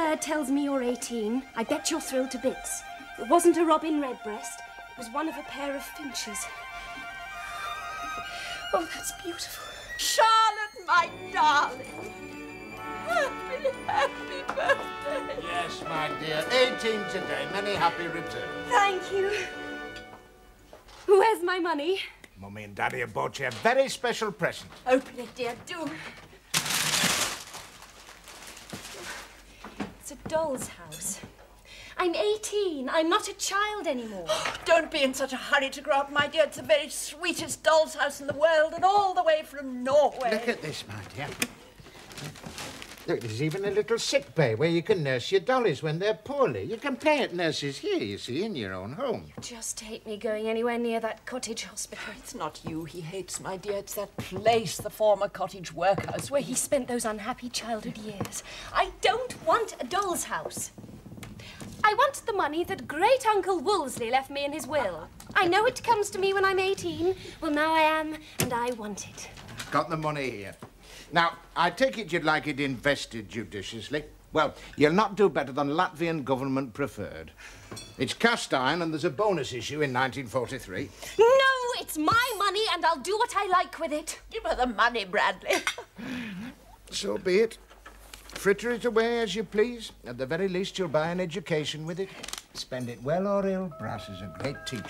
bird tells me you're 18, I bet you're thrilled to bits. It wasn't a robin redbreast. It was one of a pair of finches. Oh, that's beautiful. Charlotte, my darling. Happy birthday. Yes, my dear. 18 today. Many happy returns. Thank you. Where's my money? Mummy and Daddy have bought you a very special present. Open it, dear, do. It's a doll's house. I'm 18. I'm not a child anymore. Don't be in such a hurry to grow up, my dear. It's the very sweetest doll's house in the world, and all the way from Norway. Look at this, my dear. Look, there's even a little sick bay where you can nurse your dollies when they're poorly. You can play at nurses here, you see, in your own home. You just hate me going anywhere near that cottage hospital. It's not you he hates, my dear. It's that place, the former cottage workhouse, Where he spent those unhappy childhood years. I don't want a doll's house. I want the money that great-uncle Wolseley left me in his will. I know it comes to me when I'm 18. Well, now I am, and I want it. Got the money here. Now, I take it you'd like it invested judiciously. Well, you'll not do better than Latvian government preferred. It's cast iron, and there's a bonus issue in 1943. No, it's my money, and I'll do what I like with it. Give her the money, Bradley. So be it. Fritter it away as you please. At the very least, you'll buy an education with it. Spend it well or ill, brass is a great teacher.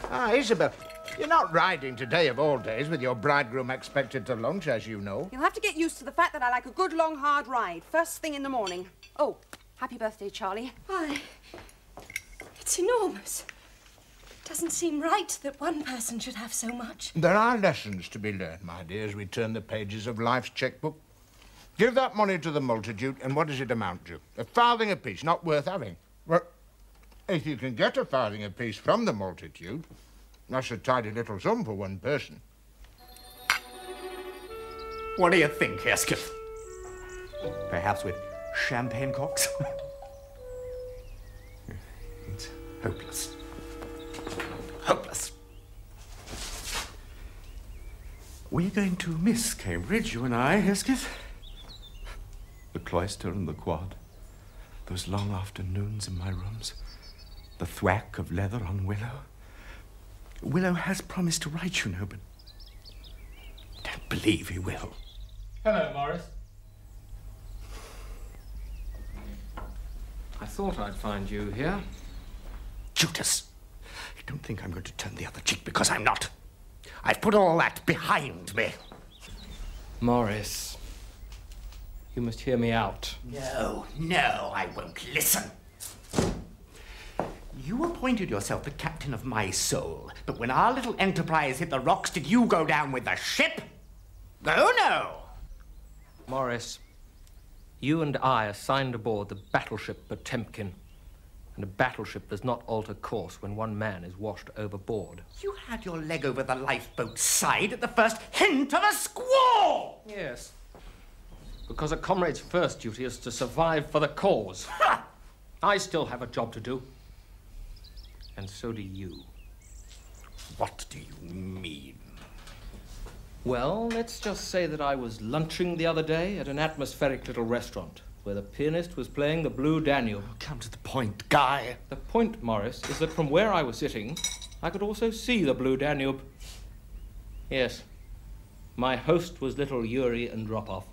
Ah, Isabel, you're not riding today of all days with your bridegroom expected to lunch, as you know. You'll have to get used to the fact that I like a good, long, hard ride. First thing in the morning. Oh, happy birthday, Charlie. Why, it's enormous. It doesn't seem right that one person should have so much. There are lessons to be learned, my dear, as we turn the pages of life's checkbook. Give that money to the multitude, and what does it amount to? A farthing apiece, not worth having. Well, if you can get a farthing apiece from the multitude, that's a tidy little sum for one person. What do you think, Hesketh? Perhaps with champagne corks? It's hopeless. Hopeless. We're going to miss Cambridge, you and I, Hesketh. The cloister and the quad. Those long afternoons in my rooms. The thwack of leather on Willow. Willow has promised to write, you know, but don't believe he will. Hello, Morris. I thought I'd find you here. Judas, you don't think I'm going to turn the other cheek because I'm not. I've put all that behind me. Morris, you must hear me out. No, I won't listen. You appointed yourself the captain of my soul, but when our little enterprise hit the rocks, did you go down with the ship? Oh, no. Morris, you and I are signed aboard the battleship Potemkin, and a battleship does not alter course when one man is washed overboard. You had your leg over the lifeboat's side at the first hint of a squall! Yes, because a comrade's first duty is to survive for the cause. Ha! I still have a job to do. And so do you. What do you mean? Well, let's just say that I was lunching the other day at an atmospheric little restaurant where the pianist was playing the Blue Danube. Come to the point, Guy. The point, Morris, is that from where I was sitting, I could also see the Blue Danube. Yes, my host was little Yuri Andropov,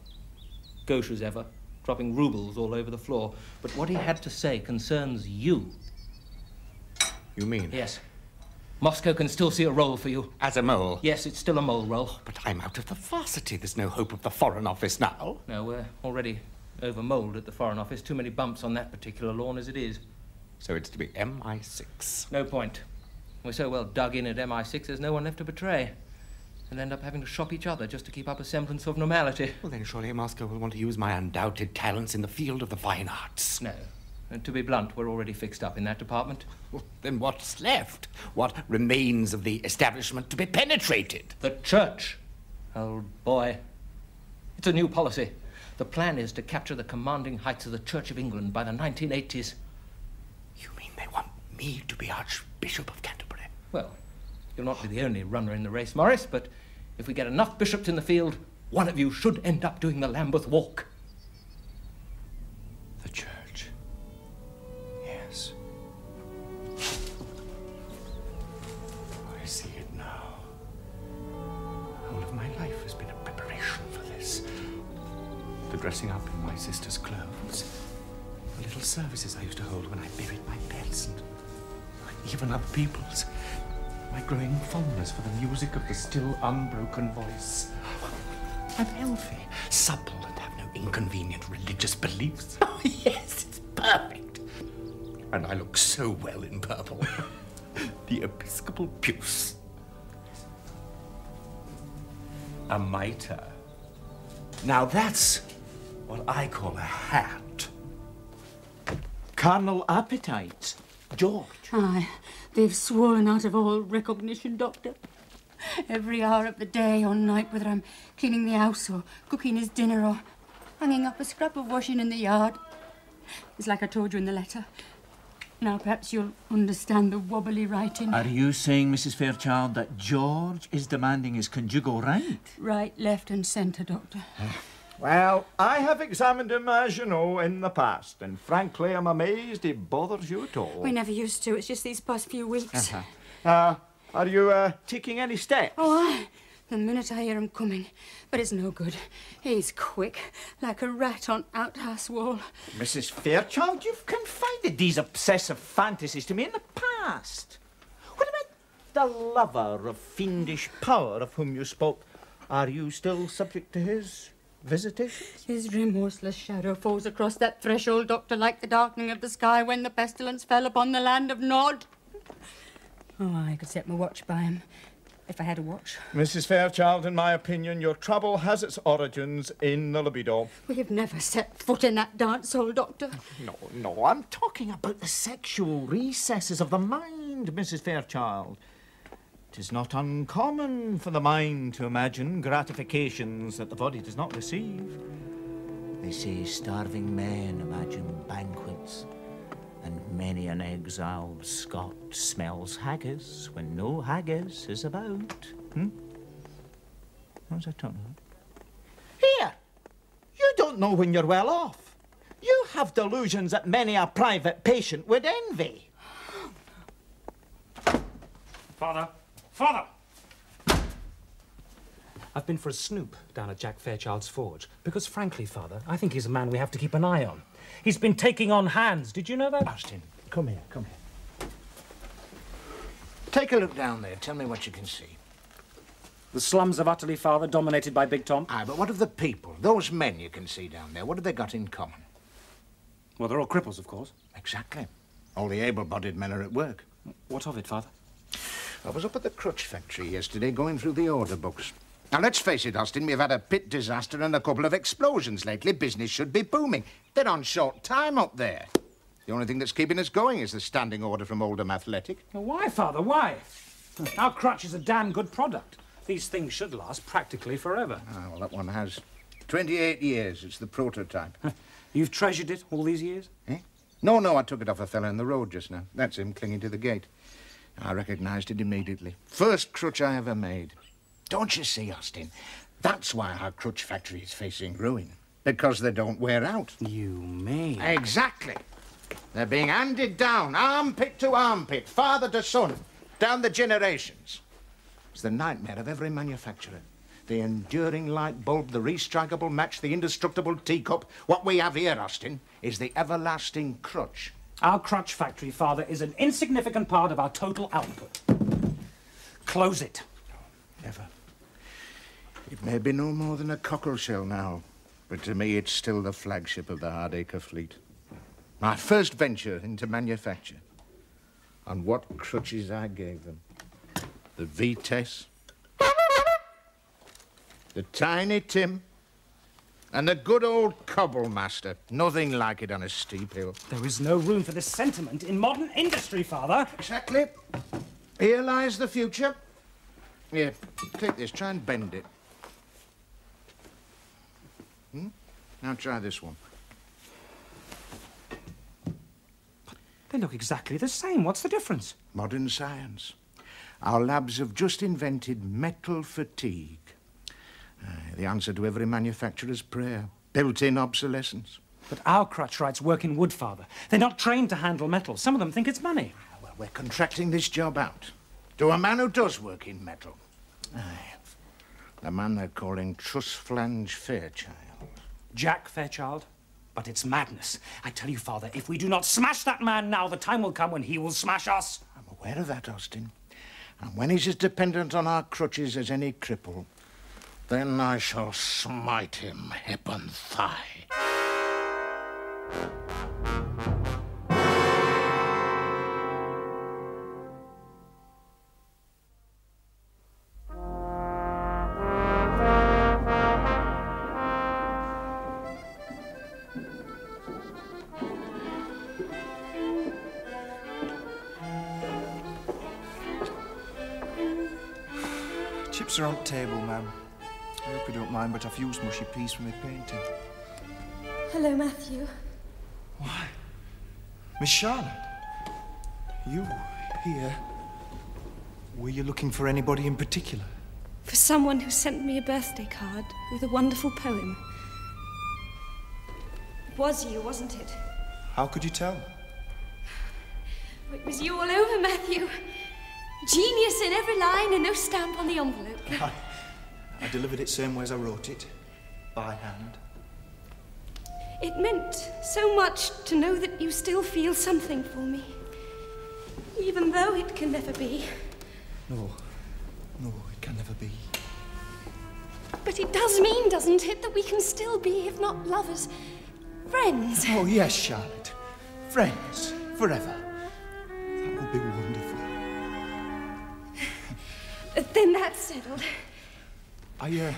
gauche as ever, dropping rubles all over the floor. But what he had to say concerns you. You mean? Yes. Moscow can still see a role for you. As a mole? Yes, it's still a mole role. But I'm out of the varsity. There's no hope of the Foreign Office now. No, we're already over-moled at the Foreign Office. Too many bumps on that particular lawn as it is. So it's to be MI6. No point. We're so well dug in at MI6, there's no one left to betray. And end up having to shop each other just to keep up a semblance of normality. Well, then surely Moscow will want to use my undoubted talents in the field of the fine arts. No. And to be blunt, we're already fixed up in that department. Well, then what's left? What remains of the establishment to be penetrated? The church. Old boy. It's a new policy. The plan is to capture the commanding heights of the Church of England by the 1980s. You mean they want me to be Archbishop of Canterbury? Well, you'll not be the only runner in the race, Morris, but if we get enough bishops in the field, one of you should end up doing the Lambeth Walk. dressing up in my sister's clothes. The little services I used to hold when I buried my pets and even other people's. My growing fondness for the music of the still unbroken voice. I'm healthy, supple, and have no inconvenient religious beliefs. Oh, yes, it's perfect. And I look so well in purple. The episcopal puce. A mitre. Now that's what I call a hat. Carnal appetites. George. Aye, they've swollen out of all recognition, Doctor. Every hour of the day or night, whether I'm cleaning the house or cooking his dinner or hanging up a scrap of washing in the yard. It's like I told you in the letter. Now perhaps you'll understand the wobbly writing. Are you saying, Mrs. Fairchild, that George is demanding his conjugal right? Right, left and centre, Doctor. Well, I have examined him, as you know, in the past, and frankly, I'm amazed he bothers you at all. We never used to. It's just these past few weeks. Are you taking any steps? Oh, aye. The minute I hear him coming. But it's no good. He's quick, like a rat on outhouse wall. Mrs. Fairchild, you've confided these obsessive fantasies to me in the past. What about the lover of fiendish power of whom you spoke? Are you still subject to his visitations? His remorseless shadow falls across that threshold, Doctor, like the darkening of the sky when the pestilence fell upon the land of Nod. Oh, I could set my watch by him, if I had a watch. Mrs. Fairchild, in my opinion, your trouble has its origins in the libido. We have never set foot in that dance hall, Doctor. No, I'm talking about the sexual recesses of the mind, Mrs. Fairchild. 'Tis not uncommon for the mind to imagine gratifications that the body does not receive. They say starving men imagine banquets, and many an exiled Scot smells haggis when no haggis is about. What was I talking about? Here! You don't know when you're well off. You have delusions that many a private patient would envy. Father! Father! I've been for a snoop down at Jack Fairchild's forge because, frankly, Father, I think he's a man we have to keep an eye on. He's been taking on hands. Did you know that? Austin, come here. Take a look down there. Tell me what you can see. The slums of Utterly, Father, dominated by Big Tom. Aye, but what of the people? Those men you can see down there, what have they got in common? Well, they're all cripples, of course. Exactly. All the able-bodied men are at work. What of it, Father? I was up at the crutch factory yesterday going through the order books. Now, let's face it, Austin, we've had a pit disaster and a couple of explosions lately. Business should be booming. They're on short time up there. The only thing that's keeping us going is the standing order from Oldham Athletic. Well, why, Father, why? Our crutch is a damn good product. These things should last practically forever. Ah, well, that one has. 28 years. It's the prototype. You've treasured it all these years? Eh? No, I took it off a fella in the road just now. That's him clinging to the gate. I recognised it immediately. First crutch I ever made. Don't you see, Austin? That's why our crutch factory is facing ruin. Because they don't wear out. You mean? Exactly. They're being handed down, armpit to armpit, father to son, down the generations. It's the nightmare of every manufacturer. The enduring light bulb, the restrikable match, the indestructible teacup. What we have here, Austin, is the everlasting crutch. Our crutch factory, Father, is an insignificant part of our total output. Close it. Never. It may be no more than a cockle shell now, but to me it's still the flagship of the Hardacre fleet. My first venture into manufacture. And what crutches I gave them. The Vitesse, the Tiny Tim, and the good old Cobble Master. Nothing like it on a steep hill. There is no room for this sentiment in modern industry, Father. Exactly. Here lies the future. Here, take this, try and bend it. Now try this one. They look exactly the same. What's the difference? Modern science. Our labs have just invented metal fatigue. The answer to every manufacturer's prayer. Built-in obsolescence. But our crutchwrights work in wood, Father. They're not trained to handle metal. Some of them think it's money. Well, we're contracting this job out to a man who does work in metal. The man they're calling Truss Flange Fairchild. Jack Fairchild, but it's madness. I tell you, Father, if we do not smash that man now, the time will come when he will smash us. I'm aware of that, Austin. And when he's as dependent on our crutches as any cripple, then I shall smite him hip and thigh. Chips are on the table, ma'am. I hope you don't mind, but I've used mushy peas for my painting. Hello, Matthew. Why? Miss Charlotte? You here? Were you looking for anybody in particular? For someone who sent me a birthday card with a wonderful poem. It was you, wasn't it? How could you tell? It was you all over, Matthew. Genius in every line and no stamp on the envelope. I delivered it same way as I wrote it, by hand. It meant so much to know that you still feel something for me. Even though it can never be. No, it can never be. But it does mean, doesn't it, that we can still be, if not lovers, friends. Oh, yes, Charlotte. Friends, forever. That would be wonderful. Then that's settled. I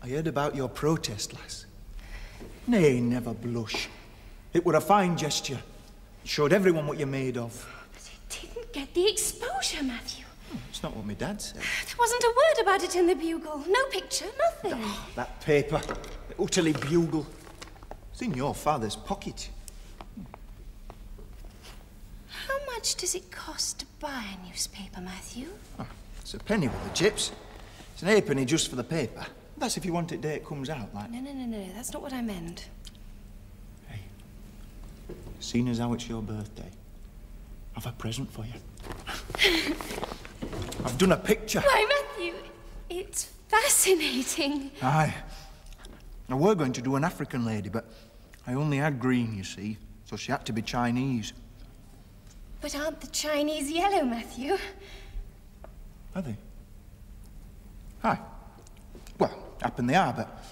heard about your protest, lass. Nay, never blush. It were a fine gesture. It showed everyone what you're made of. But it didn't get the exposure, Matthew. It's not what my dad said. There wasn't a word about it in the Bugle. No picture, nothing. Oh, that paper. Utterly Bugle. It's in your father's pocket. How much does it cost to buy a newspaper, Matthew? Oh, it's a penny with the chips. It's an halfpenny just for the paper. That's if you want it day it comes out, like. No, that's not what I meant. Hey, seeing as how it's your birthday, I've a present for you. I've done a picture. Why, Matthew, it's fascinating. Aye. I were going to do an African lady, but I only had green, you see, so she had to be Chinese. But aren't the Chinese yellow, Matthew? Are they? Aye. Well, happen they are, but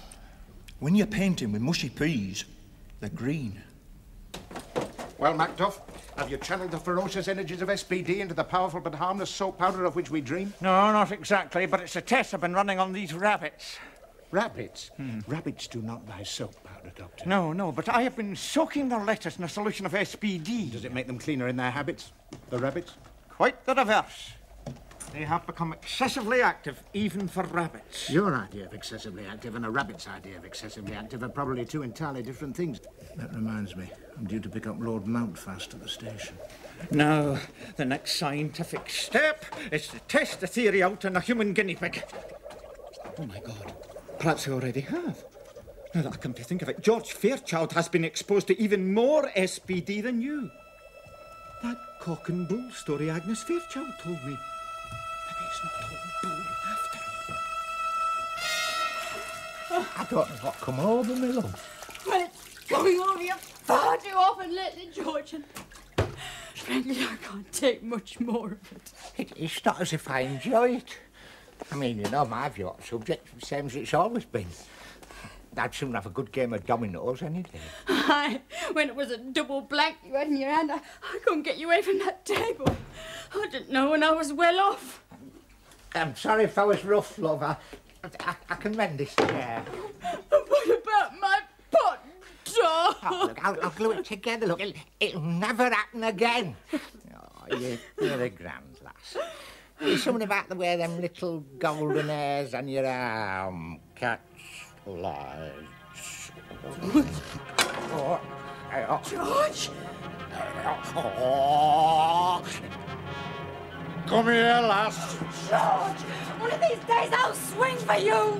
when you're painting with mushy peas, they're green. Well, Macduff, have you channeled the ferocious energies of SPD into the powerful but harmless soap powder of which we dream? No, not exactly, but it's a test I've been running on these rabbits. Rabbits? Rabbits do not buy soap powder, Doctor. No, but I have been soaking their letters in a solution of SPD. Does it make them cleaner in their habits, the rabbits? Quite the reverse. They have become excessively active, even for rabbits. Your idea of excessively active and a rabbit's idea of excessively active are probably two entirely different things. That reminds me, I'm due to pick up Lord Mountfast at the station. Now, the next scientific step is to test the theory out on a human guinea pig. Oh, my God. Perhaps I already have. Now that I come to think of it, George Fairchild has been exposed to even more SPD than you. That cock and bull story Agnes Fairchild told me. It's not all bull after all. I don't know what come over me, love. Well, it's going on here far too often lately, George, and frankly, I can't take much more of it. It's not as if I enjoy it. I mean, you know, my view on the subject, same as it's always been. I'd soon have a good game of dominoes any day. Aye, when it was a double blank you had in your hand, I couldn't get you away from that table. I didn't know when I was well off. I'm sorry if I was rough, love. I can mend this chair. What about my pot dog? Oh, look, I'll glue it together. Look, it'll never happen again. Oh, you're a grand lass. There's something about the way them little golden hairs on your arm catch lights. George! Oh. Come here, lass. George! One of these days I'll swing for you!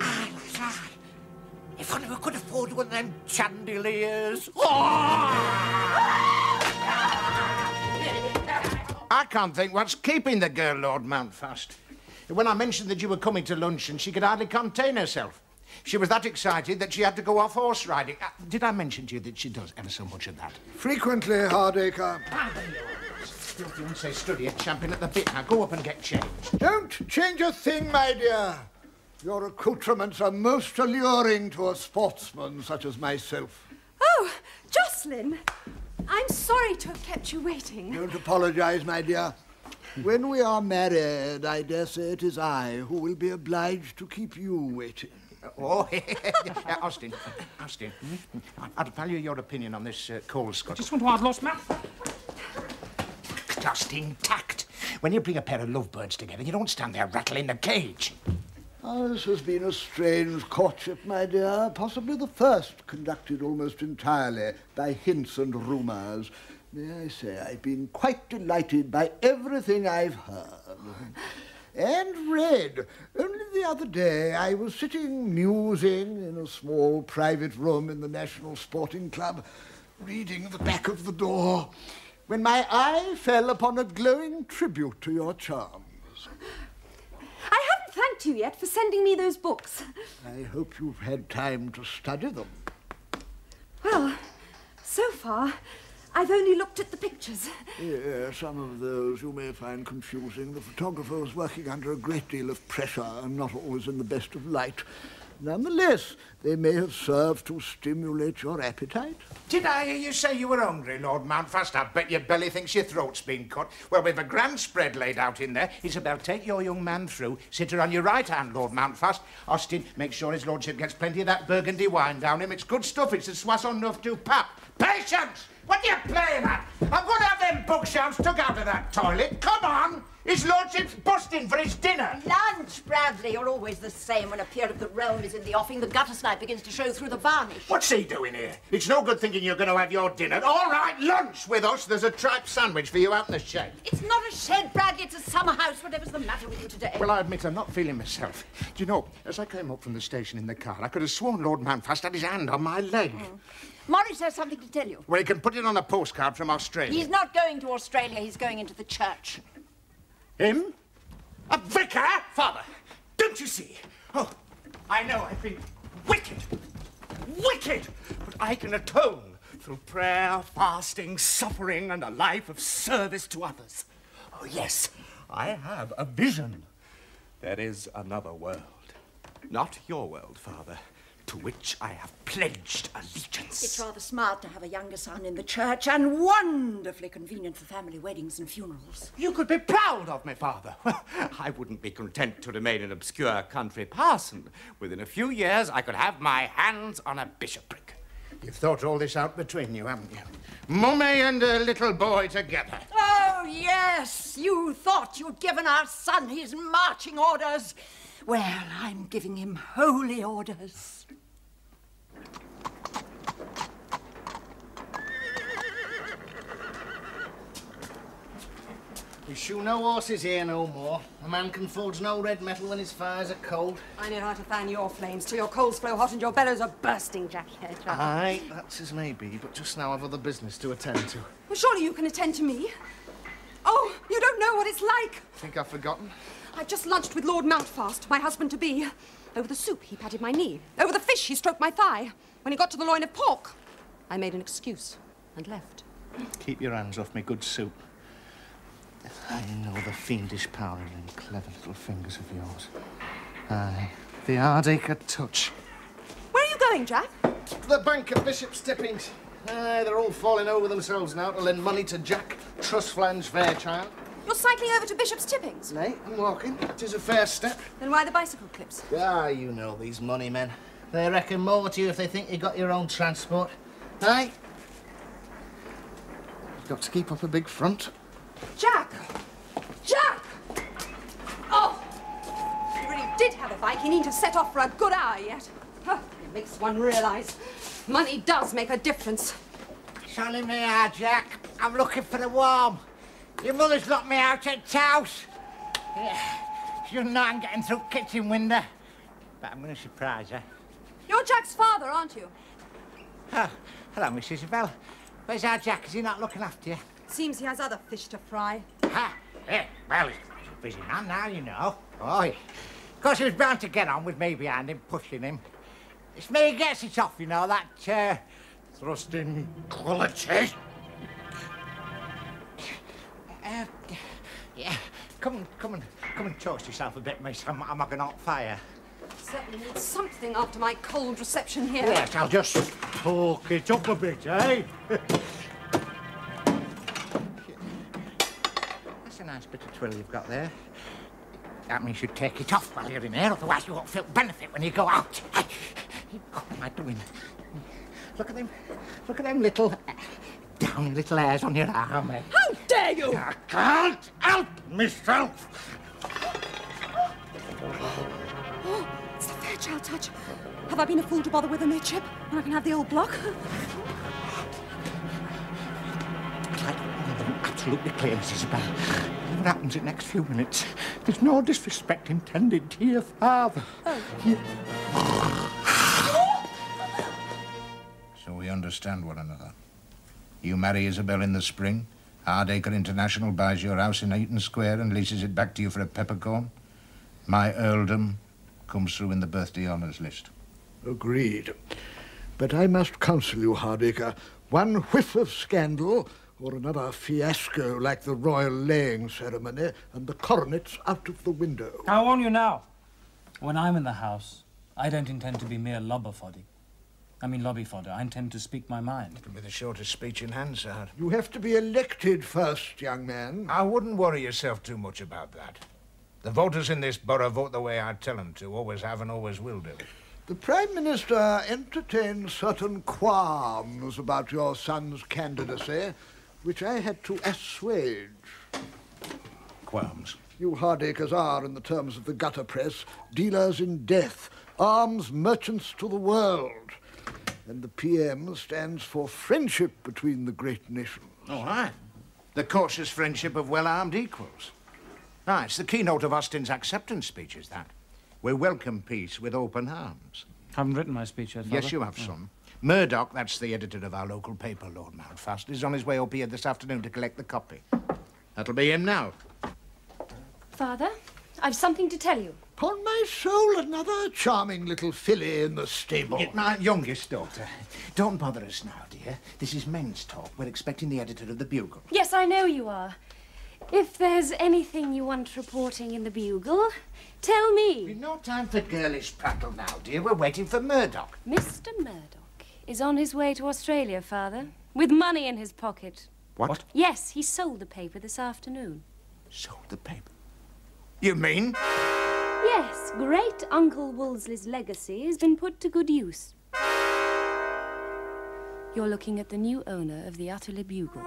If only we could afford one of them chandeliers. I can't think what's keeping the girl, Lord Mountfast. When I mentioned that you were coming to lunch, and she could hardly contain herself. She was that excited that she had to go off horse riding. Did I mention to you that she does ever so much of that? Frequently, Hardacre. Your fiancé stood here champing at the bit. Now go up and get changed. Don't change a thing, my dear. Your accoutrements are most alluring to a sportsman such as myself. Oh, Jocelyn! I'm sorry to have kept you waiting. Don't apologise, my dear. When we are married, I dare say it is I who will be obliged to keep you waiting. Oh, Austin, I'd value your opinion on this coal scuttle. I just want to add lost map. Just intact. When you bring a pair of lovebirds together, you don't stand there rattling the cage. Oh, this has been a strange courtship, my dear. Possibly the first conducted almost entirely by hints and rumours. May I say, I've been quite delighted by everything I've heard. And read. Only the other day I was sitting musing in a small private room in the National Sporting Club, reading the back of the door, when my eye fell upon a glowing tribute to your charms. I haven't thanked you yet for sending me those books. I hope you've had time to study them. Well, so far, I've only looked at the pictures. Yes, some of those you may find confusing. The photographer was working under a great deal of pressure and not always in the best of light. Nonetheless, they may have served to stimulate your appetite. Did I hear you say you were hungry, Lord Mountfast? I bet your belly thinks your throat's been cut. Well, we've a grand spread laid out in there. Isabel, take your young man through. Sit her on your right hand, Lord Mountfast. Austin, make sure his lordship gets plenty of that burgundy wine down him. It's good stuff. It's a Soissons Neuf du Pape. Patience! What are you playing at? I'm going to have them bookshelves took out of that toilet. Come on! His lordship's busting for his dinner. Lunch, Bradley. You're always the same. When a peer of the realm is in the offing, the gutter snipe begins to show through the varnish. What's he doing here? It's no good thinking you're going to have your dinner. All right, lunch with us. There's a tripe sandwich for you out in the shed. It's not a shed, Bradley. It's a summer house. Whatever's the matter with you today? Well, I admit I'm not feeling myself. Do you know, as I came up from the station in the car, I could have sworn Lord Mountfast had his hand on my leg. Morris has something to tell you. Well, he can put it on a postcard from Australia. He's not going to Australia. He's going into the church. Him? A vicar? Father, don't you see? Oh, I know I've been wicked. Wicked! But I can atone through prayer, fasting, suffering, and a life of service to others. Oh, yes, I have a vision. There is another world. Not your world, Father, to which I have pledged allegiance. It's rather smart to have a younger son in the church and wonderfully convenient for family weddings and funerals. You could be proud of me, Father. Well, I wouldn't be content to remain an obscure country parson. Within a few years, I could have my hands on a bishopric. You've thought all this out between you, haven't you? Mummy and a little boy together. Oh, yes. You thought you'd given our son his marching orders. Well, I'm giving him holy orders. We shoe no horses here no more. A man can forge no red metal when his fires are cold. I know how to fan your flames till your coals flow hot and your bellows are bursting, Jack. Aye, that's as may be, but just now I've other business to attend to. Well, surely you can attend to me. Oh, you don't know what it's like. Think I've forgotten? I just lunched with Lord Mountfast, my husband-to-be. Over the soup, he patted my knee. Over the fish, he stroked my thigh. When he got to the loin of pork, I made an excuse and left. Keep your hands off me, good soup. I know the fiendish power in them clever little fingers of yours. Aye, the Hardacre touch. Where are you going, Jack? To the bank at Bishop's Tippings. Aye, they're all falling over themselves now to lend money to Jack, Trustflange Fairchild. You're cycling over to Bishop's Tippings? Nay, I'm walking. 'Tis a fair step. Then why the bicycle clips? Ah, you know these money men. They reckon more to you if they think you got your own transport. Aye? You've got to keep up a big front. Jack! Jack! Oh! If he really did have a bike, he needn't have set off for a good hour yet. Huh, it makes one realise money does make a difference. Sonny me out, Jack. I'm looking for the worm. Your mother's locked me out at the house. Yeah, she doesn't know I'm getting through kitchen window. But I'm going to surprise her. You're Jack's father, aren't you? Oh, hello, Miss Isabel. Where's our Jack? Is he not looking after you? Seems he has other fish to fry. Ha! Yeah, well, he's a busy man now, you know. Oh, of course, he was bound to get on with me behind him, pushing him. It's me who gets it off, you know, that, thrusting quality. Yeah, come and toast yourself a bit, miss. I'm having hot fire. Certainly need something after my cold reception here. Yes, I'll just poke it up a bit, eh? That's a nice bit of twill you've got there. That means you take it off while you're in here, otherwise you won't feel benefit when you go out. What am I doing? Look at them little downy little hairs on your arm, eh? How dare you! I can't help myself. Oh, it's the Fairchild touch. Have I been a fool to bother with a midship when I can have the old block? It's like one of them absolutely clear, Mrs. Bell. What happens in the next few minutes? There's no disrespect intended to your father. So we understand one another. You marry Isabel in the spring. Hardacre International buys your house in Eaton Square and leases it back to you for a peppercorn. My earldom comes through in the birthday honours list. Agreed. But I must counsel you, Hardacre, one whiff of scandal or another fiasco like the royal laying ceremony and the coronet's out of the window. I warn you now. When I'm in the house, I don't intend to be mere lobby fodder. I intend to speak my mind. It'll be the shortest speech in Hansard. You have to be elected first, young man. I wouldn't worry yourself too much about that. The voters in this borough vote the way I tell them to, always have and always will do. The Prime Minister entertained certain qualms about your son's candidacy, which I had to assuage. Qualms? You Hardacres are, in the terms of the gutter press, dealers in death, arms merchants to the world. And the PM stands for friendship between the great nations. Oh, aye. The cautious friendship of well-armed equals. Ah, it's the keynote of Austin's acceptance speech, is that? We welcome peace with open arms. Haven't written my speech yet, Father. Yes, you have, son. Murdoch, that's the editor of our local paper, Lord Mountfast, is on his way up here this afternoon to collect the copy. That'll be him now. Father, I've something to tell you. Upon my soul, another charming little filly in the stable. My youngest daughter. Don't bother us now, dear. This is men's talk. We're expecting the editor of the Bugle. Yes, I know you are. If there's anything you want reporting in the Bugle, tell me. We've no time for girlish prattle now, dear. We're waiting for Murdoch. Mr. Murdoch is on his way to Australia, Father, with money in his pocket. What? Yes, he sold the paper this afternoon. Sold the paper? You mean? Yes, great Uncle Wolseley's legacy has been put to good use. You're looking at the new owner of the Utterly Bugle.